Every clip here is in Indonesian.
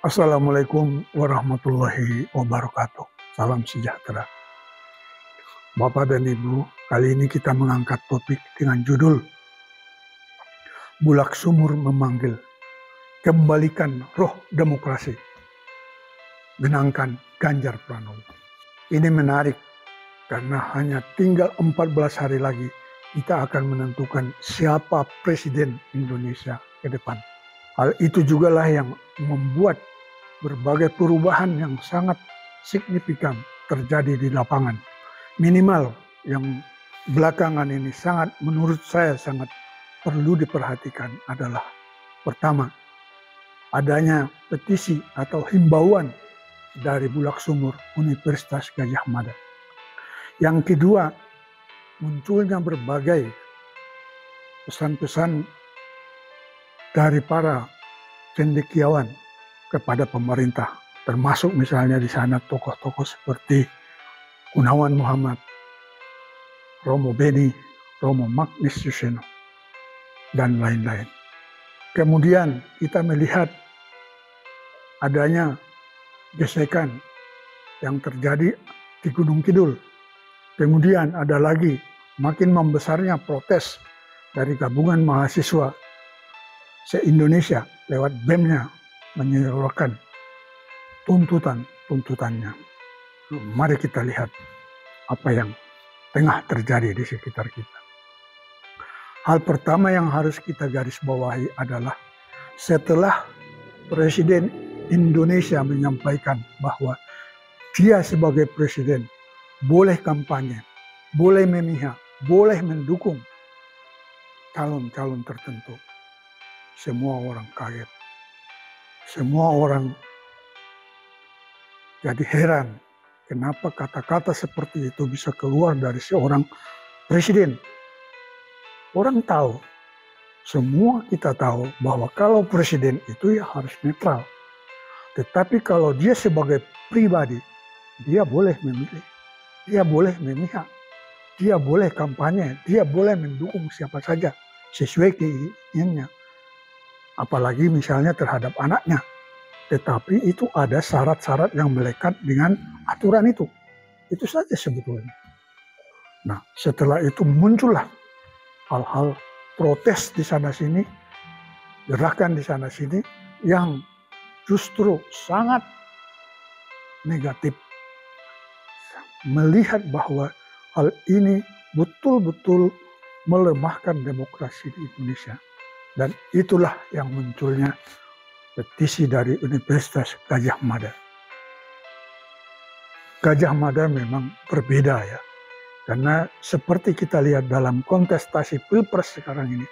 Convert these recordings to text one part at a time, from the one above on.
Assalamualaikum warahmatullahi wabarakatuh. Salam sejahtera. Bapak dan Ibu, kali ini kita mengangkat topik dengan judul Bulak Sumur memanggil, kembalikan roh demokrasi. Genangkan Ganjar Pranowo. Ini menarik karena hanya tinggal 14 hari lagi kita akan menentukan siapa presiden Indonesia ke depan. Hal itu juga lah yang membuat berbagai perubahan yang sangat signifikan terjadi di lapangan. Minimal yang belakangan ini menurut saya sangat perlu diperhatikan adalah pertama, adanya petisi atau himbauan dari Bulak Sumur Universitas Gadjah Mada. Yang kedua, munculnya berbagai pesan-pesan dari para cendekiawan kepada pemerintah, termasuk misalnya di sana tokoh-tokoh seperti Gunawan Muhammad, Romo Beni, Romo Magnis Yuseno, dan lain-lain. Kemudian kita melihat adanya gesekan yang terjadi di Gunung Kidul. Kemudian ada lagi makin membesarnya protes dari gabungan mahasiswa se-Indonesia lewat BEM-nya menyuarakan tuntutannya. Mari kita lihat apa yang tengah terjadi di sekitar kita. Hal pertama yang harus kita garis bawahi adalah setelah Presiden Indonesia menyampaikan bahwa dia sebagai presiden boleh kampanye, boleh memihak, boleh mendukung calon-calon tertentu. Semua orang kaget. Semua orang jadi heran kenapa kata-kata seperti itu bisa keluar dari seorang presiden. Orang tahu, semua kita tahu bahwa kalau presiden itu ya harus netral. Tetapi kalau dia sebagai pribadi, dia boleh memilih, dia boleh memihak, dia boleh kampanye, dia boleh mendukung siapa saja sesuai keinginannya. Apalagi misalnya terhadap anaknya. Tetapi itu ada syarat-syarat yang melekat dengan aturan itu. Itu saja sebetulnya. Nah, setelah itu muncullah hal-hal protes di sana-sini, gerakan di sana-sini yang justru sangat negatif. Melihat bahwa hal ini betul-betul melemahkan demokrasi di Indonesia. Dan itulah yang munculnya petisi dari Universitas Gadjah Mada. Gadjah Mada memang berbeda ya. Karena seperti kita lihat dalam kontestasi Pilpres sekarang ini,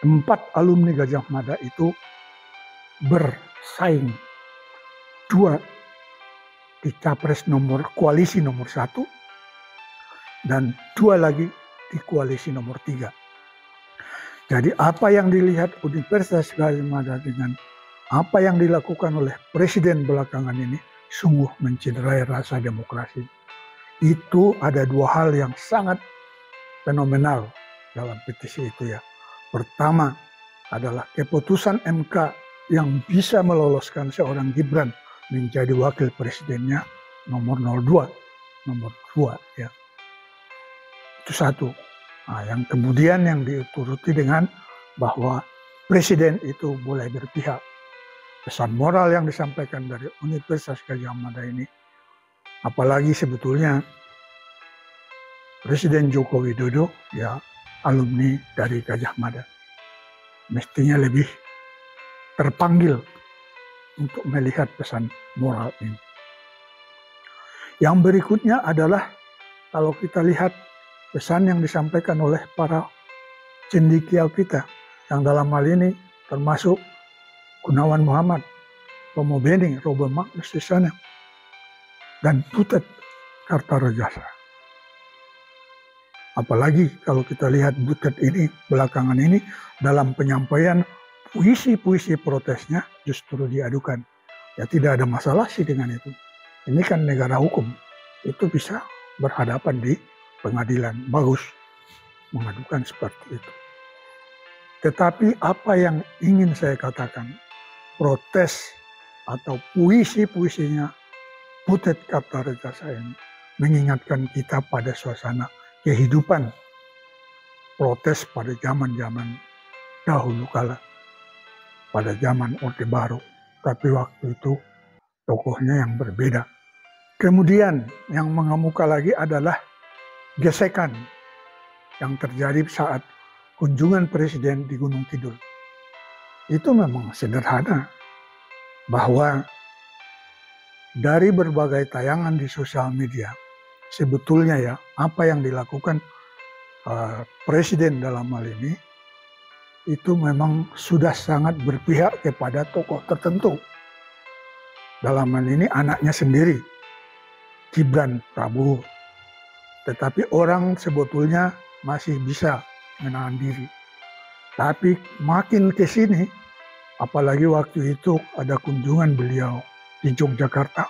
4 alumni Gadjah Mada itu bersaing. 2 di capres koalisi nomor 1 dan 2 lagi di koalisi nomor 3. Jadi apa yang dilihat Universitas Gadjah Mada dengan apa yang dilakukan oleh presiden belakangan ini sungguh mencederai rasa demokrasi. Itu ada 2 hal yang sangat fenomenal dalam petisi itu ya. Pertama adalah keputusan MK yang bisa meloloskan seorang Gibran menjadi wakil presidennya nomor 02, nomor 2 ya. Itu satu. Nah, yang kemudian yang dituruti dengan bahwa presiden itu boleh berpihak. Pesan moral yang disampaikan dari Universitas Gadjah Mada ini, apalagi sebetulnya Presiden Joko Widodo ya alumni dari Gadjah Mada, mestinya lebih terpanggil untuk melihat pesan moral ini. Yang berikutnya adalah kalau kita lihat pesan yang disampaikan oleh para cendekiawan kita, yang dalam hal ini termasuk Gunawan Muhammad, Romo Beni, Romo Magnis Yuseno, dan Butet Kartarejasa. Apalagi kalau kita lihat Butet ini belakangan ini dalam penyampaian puisi-puisi protesnya justru diadukan. Ya tidak ada masalah sih dengan itu. Ini kan negara hukum, itu bisa berhadapan di pengadilan, bagus mengadukan seperti itu. Tetapi apa yang ingin saya katakan, protes atau puisi-puisinya Butet Kartareja ini mengingatkan kita pada suasana kehidupan protes pada zaman-zaman dahulu kala, pada zaman Orde Baru. Tapi waktu itu tokohnya yang berbeda. Kemudian yang mengemuka lagi adalah gesekan yang terjadi saat kunjungan presiden di Gunung Kidul. Itu memang sederhana, bahwa dari berbagai tayangan di sosial media, sebetulnya ya, apa yang dilakukan presiden dalam hal ini, itu memang sudah sangat berpihak kepada tokoh tertentu. Dalam hal ini anaknya sendiri, Gibran Prabowo. Tetapi orang sebetulnya masih bisa menahan diri. Tapi makin ke sini, apalagi waktu itu ada kunjungan beliau di Yogyakarta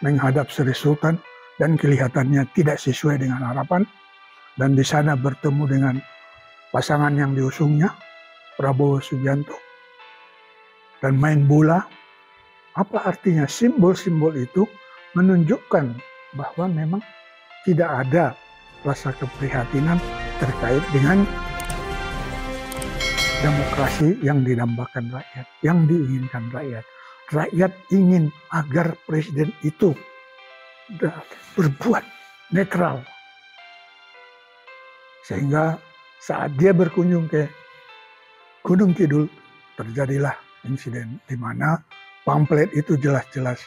menghadap Sri Sultan dan kelihatannya tidak sesuai dengan harapan, dan di sana bertemu dengan pasangan yang diusungnya, Prabowo Subianto, dan main bola. Apa artinya? Simbol-simbol itu menunjukkan bahwa memang tidak ada rasa keprihatinan terkait dengan demokrasi yang didambakan rakyat, yang diinginkan rakyat. Rakyat ingin agar presiden itu berbuat netral. Sehingga saat dia berkunjung ke Gunung Kidul, terjadilah insiden di mana pamflet itu jelas-jelas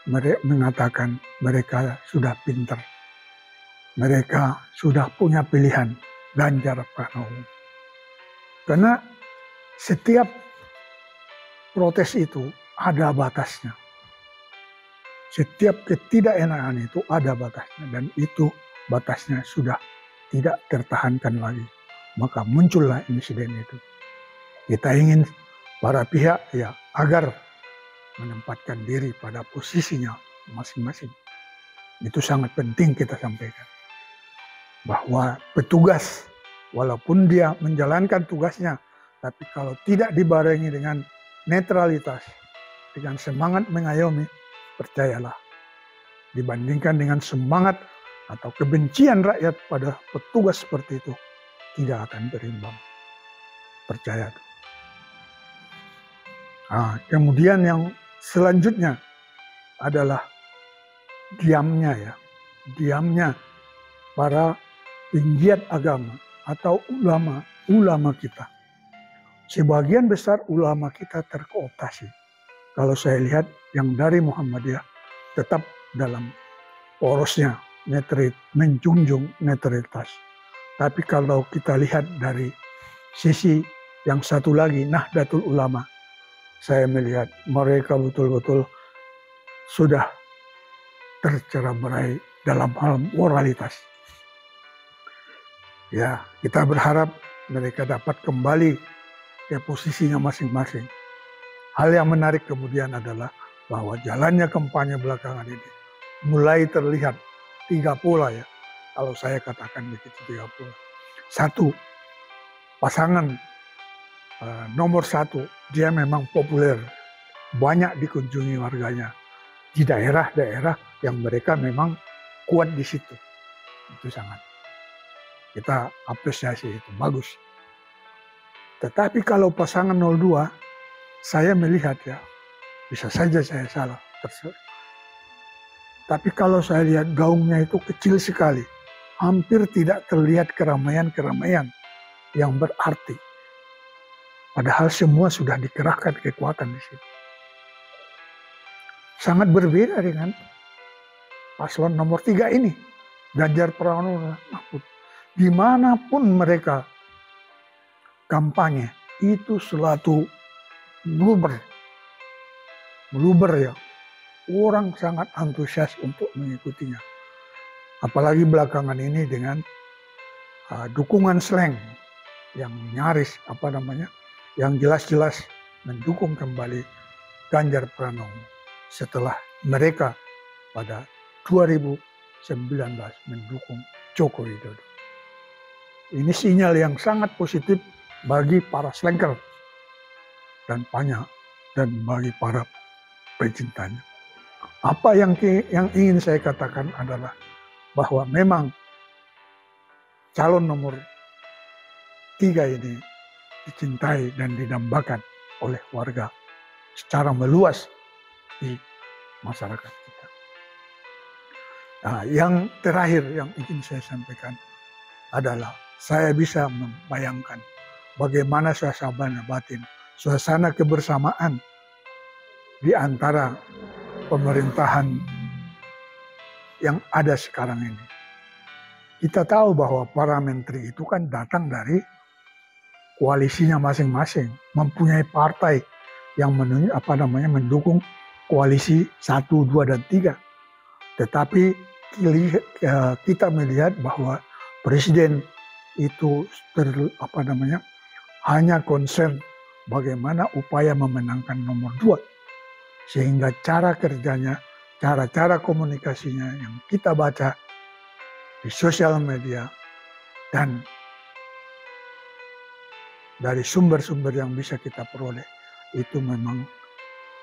mereka mengatakan mereka sudah pintar. Mereka sudah punya pilihan, Ganjar Pranowo. Karena setiap protes itu ada batasnya. Setiap ketidakenakan itu ada batasnya, dan itu batasnya sudah tidak tertahankan lagi. Maka muncullah insiden itu. Kita ingin para pihak ya agar menempatkan diri pada posisinya masing-masing. Itu sangat penting kita sampaikan. Bahwa petugas, walaupun dia menjalankan tugasnya, tapi kalau tidak dibarengi dengan netralitas, dengan semangat mengayomi, percayalah, dibandingkan dengan semangat atau kebencian rakyat pada petugas seperti itu, tidak akan berimbang. Percaya. Kemudian yang selanjutnya adalah diamnya para penggiat agama atau ulama kita. Sebagian besar ulama kita terkooptasi. Kalau saya lihat yang dari Muhammadiyah tetap dalam porosnya menjunjung netralitas. Tapi kalau kita lihat dari sisi yang satu lagi, Nahdlatul Ulama, saya melihat mereka betul-betul sudah tercerai dalam hal moralitas. Ya, kita berharap mereka dapat kembali ke posisinya masing-masing. Hal yang menarik kemudian adalah bahwa jalannya kampanye belakangan ini mulai terlihat 3 pola ya. Kalau saya katakan begitu 3 pola. 1, pasangan nomor 1 dia memang populer, banyak dikunjungi warganya di daerah-daerah yang mereka memang kuat di situ. Itu sangat kita apresiasi, itu bagus. Tetapi kalau pasangan 02, saya melihat ya, bisa saja saya salah. Tapi kalau saya lihat gaungnya itu kecil sekali, hampir tidak terlihat keramaian-keramaian yang berarti. Padahal semua sudah dikerahkan kekuatan di situ. Sangat berbeda dengan paslon nomor 3 ini, Ganjar Pranowo Mahfud. Dimanapun mereka kampanye, itu selalu meluber ya. Orang sangat antusias untuk mengikutinya. Apalagi belakangan ini dengan dukungan slang yang nyaris yang jelas-jelas mendukung kembali Ganjar Pranowo setelah mereka pada 2019 mendukung Joko Widodo. Ini sinyal yang sangat positif bagi para slanker dan bagi para pecintanya. Apa yang ingin saya katakan adalah bahwa memang calon nomor 3 ini dicintai dan didambakan oleh warga secara meluas di masyarakat kita. Nah, yang terakhir yang ingin saya sampaikan adalah saya bisa membayangkan bagaimana suasana batin, suasana kebersamaan di antara pemerintahan yang ada sekarang ini. Kita tahu bahwa para menteri itu kan datang dari koalisinya masing-masing, mempunyai partai yang mendukung koalisi 1, 2, dan 3. Tetapi kita melihat bahwa presiden itu hanya concern bagaimana upaya memenangkan nomor 2. Sehingga cara kerjanya, cara komunikasinya yang kita baca di sosial media dan dari sumber-sumber yang bisa kita peroleh, itu memang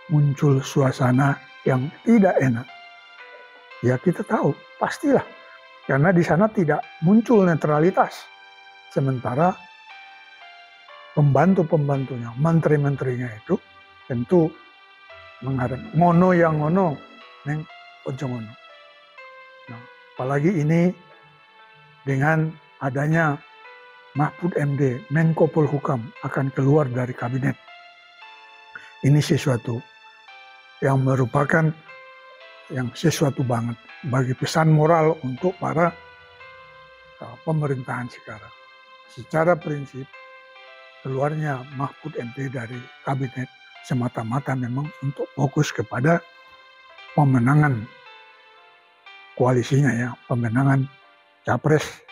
muncul suasana yang tidak enak. Ya kita tahu, pastilah. Karena di sana tidak muncul netralitas. Sementara pembantu-pembantunya, menteri-menterinya itu tentu mengharap ngono yang ngono, neng ojo ngono. Nah, apalagi ini dengan adanya Mahfud MD, Menko Polhukam akan keluar dari kabinet. Ini sesuatu yang merupakan sesuatu banget bagi pesan moral untuk para pemerintahan sekarang. Secara prinsip, keluarnya Mahfud MD dari kabinet semata-mata memang untuk fokus kepada pemenangan koalisinya, ya, pemenangan capres.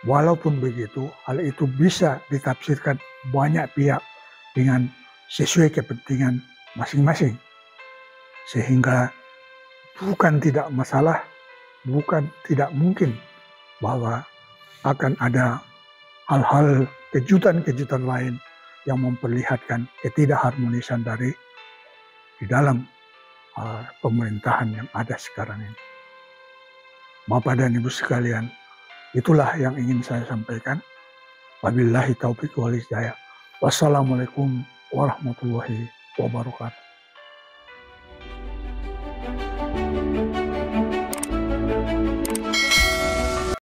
Walaupun begitu, hal itu bisa ditafsirkan banyak pihak dengan sesuai kepentingan masing-masing. Sehingga bukan tidak masalah, bukan tidak mungkin bahwa akan ada hal-hal kejutan-kejutan lain yang memperlihatkan ketidakharmonisan di dalam pemerintahan yang ada sekarang ini. Bapak dan Ibu sekalian, itulah yang ingin saya sampaikan. Wabillahi taufiq wal hidayah. Wassalamualaikum warahmatullahi wabarakatuh.